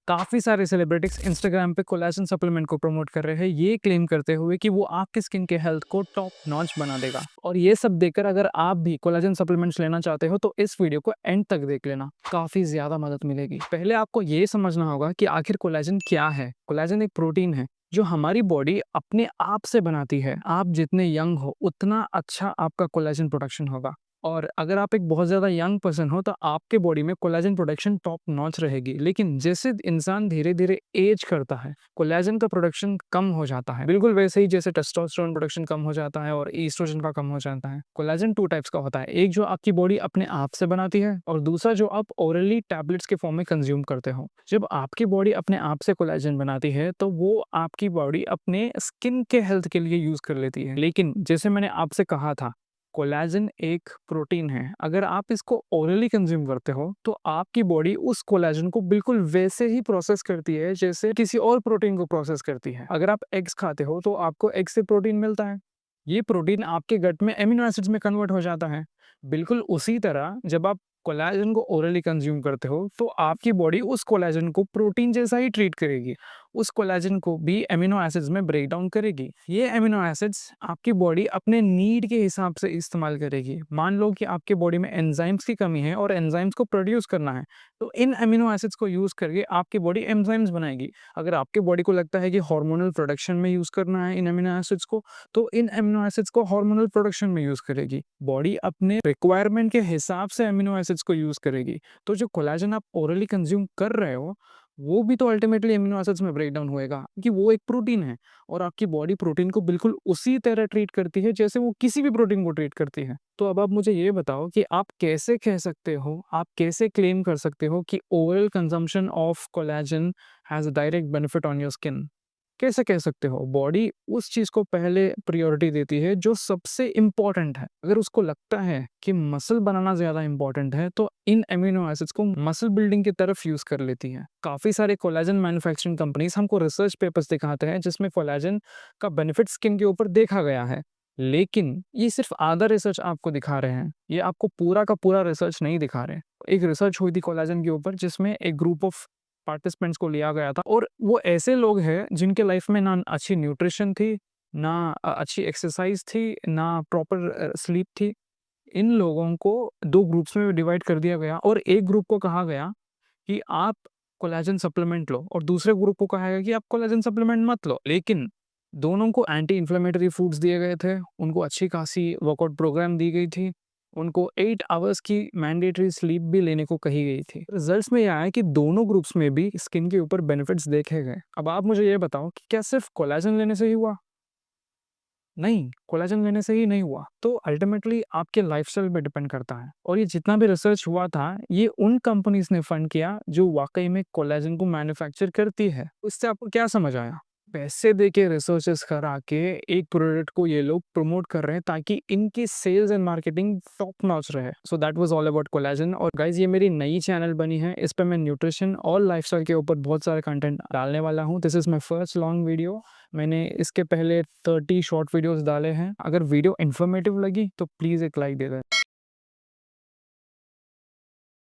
काफ़ी सारे celebrities Instagram पे कोलेजन सप्लीमेंट को प्रमोट कर रहे हैं, ये क्लेम करते हुए कि वो आपके स्किन के हेल्थ को टॉप नॉच बना देगा। और ये सब देखकर अगर आप भी कोलेजन सप्लीमेंट्स लेना चाहते हो तो इस वीडियो को एंड तक देख लेना, काफ़ी ज़्यादा मदद मिलेगी। पहले आपको ये समझना होगा कि आखिर कोलेजन क्या है। कोलेजन एक प्रोटीन है जो हमारी बॉडी अपने आप से बनाती है। आप जितने यंग हो उतना अच्छा आपका कोलेजन प्रोडक्शन होगा। और अगर आप एक बहुत ज़्यादा यंग पर्सन हो तो आपके बॉडी में कोलेजन प्रोडक्शन टॉप नॉच रहेगी। लेकिन जैसे इंसान धीरे-धीरे एज करता है, कोलेजन का प्रोडक्शन कम हो जाता है। बिल्कुल वैसे ही जैसे टेस्टोस्टेरोन प्रोडक्शन कम हो जाता है और एस्ट्रोजन का कम हो जाता है। कोलेजन 2 टाइप्स का होता है। एक जो आपकी बॉडी अपने आप से बनाती है और दूसरा जो आप ओरली टैबलेट्स के फॉर्म में कंज्यूम करते हो। जब आपकी बॉडी अपने आप से कोलेजन बनाती है तो वो आपकी बॉडी अपने स्किन के हेल्थ के लिए यूज़ कर लेती है। लेकिन जैसे मैंने आपसे कहा था, कोलेजन एक प्रोटीन है। अगर आप इसको ओरली कंज्यूम करते हो तो आपकी बॉडी उस कोलेजन को बिल्कुल वैसे ही प्रोसेस करती है जैसे किसी और प्रोटीन को प्रोसेस करती है। अगर आप एग्स खाते हो तो आपको एग से प्रोटीन मिलता है। ये प्रोटीन आपके गट में एमिनो एसिड्स में कन्वर्ट हो जाता है। बिल्कुल उसी तरह जब आप कोलेजन को ओरली कंज्यूम करते हो तो आपकी बॉडी उस कोलेजन को प्रोटीन जैसा ही ट्रीट करेगी। उस कोलेजन को भी एमिनो एसिड्स में ब्रेक डाउन करेगी। ये एमिनो एसिड्स आपकी बॉडी अपने नीड के हिसाब से इस्तेमाल करेगी। मान लो कि आपके बॉडी में एंजाइम्स की कमी है और एंजाइम्स को प्रोड्यूस करना है, तो इन एमिनो एसिड्स को यूज़ करके आपकी बॉडी एंजाइम्स बनाएगी। अगर आपके बॉडी को लगता है कि हार्मोनल प्रोडक्शन में यूज़ करना है इन एमिनो एसिड्स को, तो इन एमिनो एसिड्स को हार्मोनल प्रोडक्शन में यूज़ करेगी। बॉडी अपने रिक्वायरमेंट के हिसाब से एमिनो एसिड्स को यूज़ करेगी। तो जो कोलेजन आप ओरली कंज्यूम कर रहे हो, वो भी तो अल्टीमेटली एमिनो एसिड्स में ब्रेक डाउन होएगा कि वो एक प्रोटीन है और आपकी बॉडी प्रोटीन को बिल्कुल उसी तरह ट्रीट करती है जैसे वो किसी भी प्रोटीन को ट्रीट करती है। तो अब आप मुझे ये बताओ कि आप कैसे कह सकते हो, आप कैसे क्लेम कर सकते हो कि oral consumption of collagen has a direct benefit on your skin? कैसे कह सकते हो? बॉडी उस चीज़ को पहले प्रायोरिटी देती है जो सबसे इम्पोर्टेंट है। अगर उसको लगता है कि मसल बनाना ज़्यादा इम्पोर्टेंट है, तो इन एमिनो एसिड्स को मसल बिल्डिंग की तरफ यूज़ कर लेती है। काफ़ी सारे कोलेजन मैन्युफैक्चरिंग कंपनीज़ हमको रिसर्च पेपर्स दिखाते हैं जिसमें कोलेजन का बेनिफिट स्किन के ऊपर देखा गया है। लेकिन ये सिर्फ़ आधा रिसर्च आपको दिखा रहे हैं। ये आपको पूरा का पूरा रिसर्च नहीं दिखा रहे। एक रिसर्च हुई थी कोलेजन के ऊपर जिसमें एक ग्रुप ऑफ पार्टिसिपेंट्स को लिया गया था और वो ऐसे लोग हैं जिनके लाइफ में ना अच्छी न्यूट्रिशन थी, ना अच्छी एक्सरसाइज थी, ना प्रॉपर स्लीप थी। इन लोगों को 2 ग्रुप्स में डिवाइड कर दिया गया और एक ग्रुप को कहा गया कि आप कोलेजन सप्लीमेंट लो और दूसरे ग्रुप को कहा गया कि आप कोलेजन सप्लीमेंट मत लो। लेकिन दोनों को एंटी इन्फ्लेमेटरी फूड्स दिए गए थे, उनको अच्छी खासी वर्कआउट प्रोग्राम दी गई थी, उनको 8 आवर्स की मैंडेटरी स्लीप भी लेने को कही गई थी। रिजल्ट्स में ये आया कि दोनों ग्रुप्स में भी स्किन के ऊपर बेनिफिट्स देखे गए। अब आप मुझे ये बताओ कि क्या सिर्फ कोलेजन लेने से ही हुआ? नहीं, कोलेजन लेने से ही नहीं हुआ। तो अल्टीमेटली आपके लाइफ़स्टाइल पे डिपेंड करता है और ये जितना भी रिसर्च हुआ था, ये उन कंपनीज़ ने फंड किया जो वाक़ई में कोलेजन को मैन्युफैक्चर करती है। इससे आपको क्या समझ आया? पैसे देके रिसर्चेस करा के एक प्रोडक्ट को ये लोग प्रमोट कर रहे हैं ताकि इनकी sales and marketing top notch रहे। So that was all about collagen. और गाइज़ ये मेरी नई चैनल बनी है, इस पे मैं न्यूट्रिशन और लाइफ़स्टाइल के ऊपर बहुत सारे कंटेंट डालने वाला हूँ। This is my first long video. मैंने इसके पहले 30 शॉर्ट वीडियोस डाले हैं। अगर वीडियो इन्फॉर्मेटिव लगी तो प्लीज़ एक लाइक दे दें।